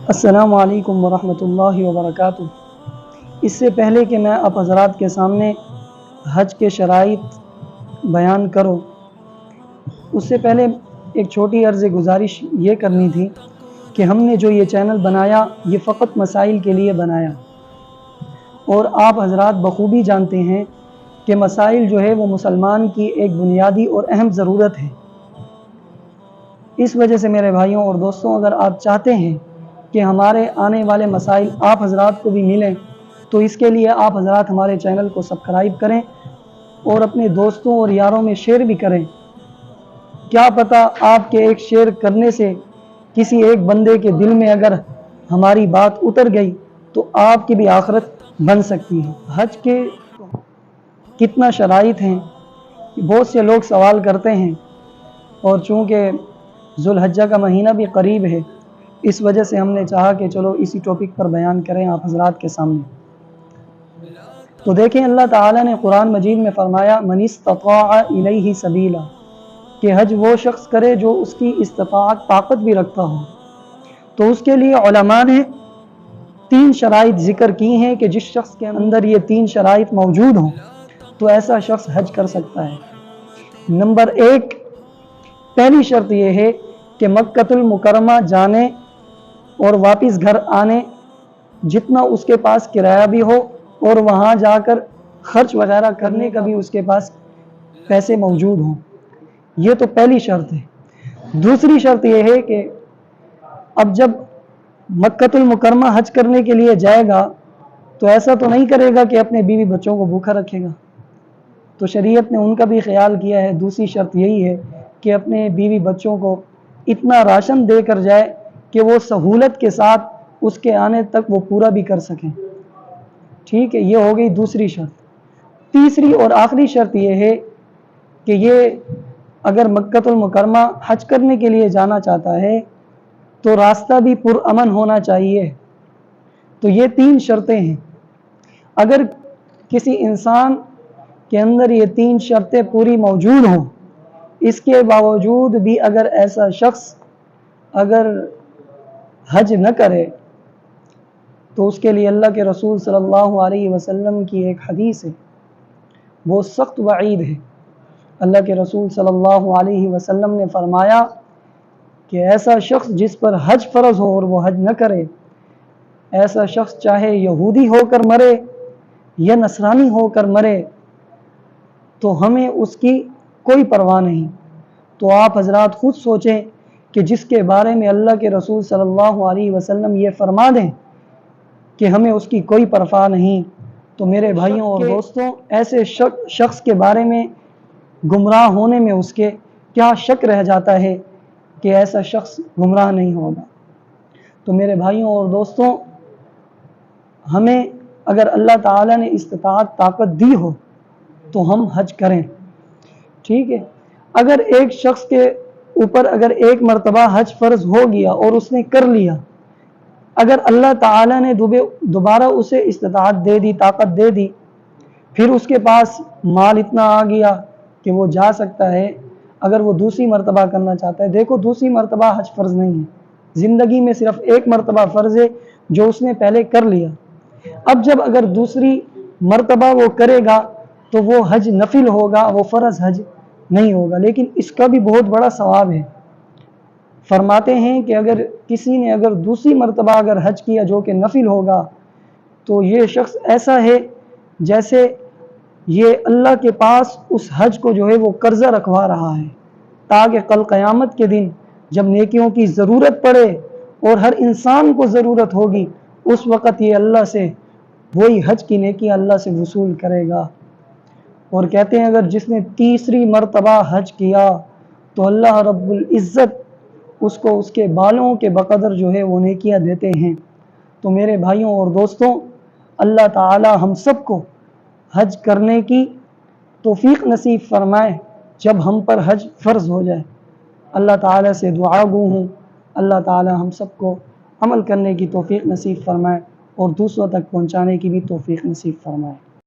السلام علیکم ورحمۃ اللہ وبرکاتہ۔ اس سے پہلے کہ میں آپ حضرات کے سامنے حج کے شرائط بیان کروں، اس سے پہلے ایک چھوٹی عرض گزارش یہ کرنی تھی کہ ہم نے جو یہ چینل بنایا یہ فقط مسائل کے لیے بنایا، اور آپ حضرات بخوبی جانتے ہیں کہ مسائل جو ہے وہ مسلمان کی ایک بنیادی اور اہم ضرورت ہے۔ اس وجہ سے میرے بھائیوں اور دوستوں، اگر آپ چاہتے ہیں کہ ہمارے آنے والے مسائل آپ حضرات کو بھی ملیں تو اس کے لیے آپ حضرات ہمارے چینل کو سبسکرائب کریں اور اپنے دوستوں اور یاروں میں شیئر بھی کریں۔ کیا پتہ آپ کے ایک شیئر کرنے سے کسی ایک بندے کے دل میں اگر ہماری بات اتر گئی تو آپ کی بھی آخرت بن سکتی ہے۔ حج کے کتنا شرائط ہیں، بہت سے لوگ سوال کرتے ہیں، اور چونکہ ذوالحجہ کا مہینہ بھی قریب ہے، اس وجہ سے ہم نے چاہا کہ چلو اسی ٹاپک پر بیان کریں آپ حضرات کے سامنے۔ تو دیکھیں، اللہ تعالیٰ نے قرآن مجید میں فرمایا من استطاع الیہ سبیلا، کہ حج وہ شخص کرے جو اس کی استطاعت طاقت بھی رکھتا ہو۔ تو اس کے لیے علماء نے 3 شرائط ذکر کی ہیں کہ جس شخص کے اندر یہ 3 شرائط موجود ہوں تو ایسا شخص حج کر سکتا ہے۔ نمبر 1، پہلی شرط یہ ہے کہ مکۃ المکرمہ جانے اور واپس گھر آنے جتنا اس کے پاس کرایہ بھی ہو اور وہاں جا کر خرچ وغیرہ کرنے کا بھی اس کے پاس پیسے موجود ہوں، یہ تو پہلی شرط ہے۔ دوسری شرط یہ ہے کہ اب جب مکۃ المکرمہ حج کرنے کے لیے جائے گا تو ایسا تو نہیں کرے گا کہ اپنے بیوی بچوں کو بھوکا رکھے گا، تو شریعت نے ان کا بھی خیال کیا ہے۔ دوسری شرط یہی ہے کہ اپنے بیوی بچوں کو اتنا راشن دے کر جائے کہ وہ سہولت کے ساتھ اس کے آنے تک وہ پورا بھی کر سکیں۔ ٹھیک ہے، یہ ہو گئی دوسری شرط۔ تیسری اور آخری شرط یہ ہے کہ یہ اگر مکۃ المکرمہ حج کرنے کے لیے جانا چاہتا ہے تو راستہ بھی پرامن ہونا چاہیے۔ تو یہ 3 شرطیں ہیں۔ اگر کسی انسان کے اندر یہ 3 شرطیں پوری موجود ہوں، اس کے باوجود بھی اگر ایسا شخص اگر حج نہ کرے تو اس کے لیے اللہ کے رسول صلی اللہ علیہ وسلم کی ایک حدیث ہے، وہ سخت وعید ہے۔ اللہ کے رسول صلی اللہ علیہ وسلم نے فرمایا کہ ایسا شخص جس پر حج فرض ہو اور وہ حج نہ کرے، ایسا شخص چاہے یہودی ہو کر مرے یا نصرانی ہو کر مرے تو ہمیں اس کی کوئی پرواہ نہیں۔ تو آپ حضرات خود سوچیں کہ جس کے بارے میں اللہ کے رسول صلی اللہ علیہ وسلم یہ فرما دیں کہ ہمیں اس کی کوئی پرواہ نہیں، تو میرے بھائیوں اور دوستوں، ایسے شخص کے بارے میں گمراہ ہونے میں اس کے کیا شک رہ جاتا ہے کہ ایسا شخص گمراہ نہیں ہوگا۔ تو میرے بھائیوں اور دوستوں، ہمیں اگر اللہ تعالیٰ نے استطاعت طاقت دی ہو تو ہم حج کریں۔ ٹھیک ہے، اگر ایک شخص کے اوپر اگر ایک مرتبہ حج فرض ہو گیا اور اس نے کر لیا، اگر اللہ تعالیٰ نے دوبارہ اسے استطاعت دے دی، طاقت دے دی، پھر اس کے پاس مال اتنا آ گیا کہ وہ جا سکتا ہے، اگر وہ دوسری مرتبہ کرنا چاہتا ہے، دیکھو دوسری مرتبہ حج فرض نہیں ہے، زندگی میں صرف ایک مرتبہ فرض ہے جو اس نے پہلے کر لیا۔ اب جب اگر دوسری مرتبہ وہ کرے گا تو وہ حج نفل ہوگا، وہ فرض حج نہیں ہوگا، لیکن اس کا بھی بہت بڑا ثواب ہے۔ فرماتے ہیں کہ اگر کسی نے اگر دوسری مرتبہ اگر حج کیا جو کہ نفل ہوگا تو یہ شخص ایسا ہے جیسے یہ اللہ کے پاس اس حج کو جو ہے وہ قرضہ رکھوا رہا ہے، تاکہ کل قیامت کے دن جب نیکیوں کی ضرورت پڑے اور ہر انسان کو ضرورت ہوگی، اس وقت یہ اللہ سے وہی حج کی نیکی اللہ سے وصول کرے گا۔ اور کہتے ہیں اگر جس نے تیسری مرتبہ حج کیا تو اللہ رب العزت اس کو اس کے بالوں کے بقدر جو ہے وہ نیکیاں دیتے ہیں۔ تو میرے بھائیوں اور دوستوں، اللہ تعالی ہم سب کو حج کرنے کی توفیق نصیب فرمائے جب ہم پر حج فرض ہو جائے۔ اللہ تعالی سے دعا گو ہوں اللہ تعالی ہم سب کو عمل کرنے کی توفیق نصیب فرمائے اور دوسروں تک پہنچانے کی بھی توفیق نصیب فرمائے۔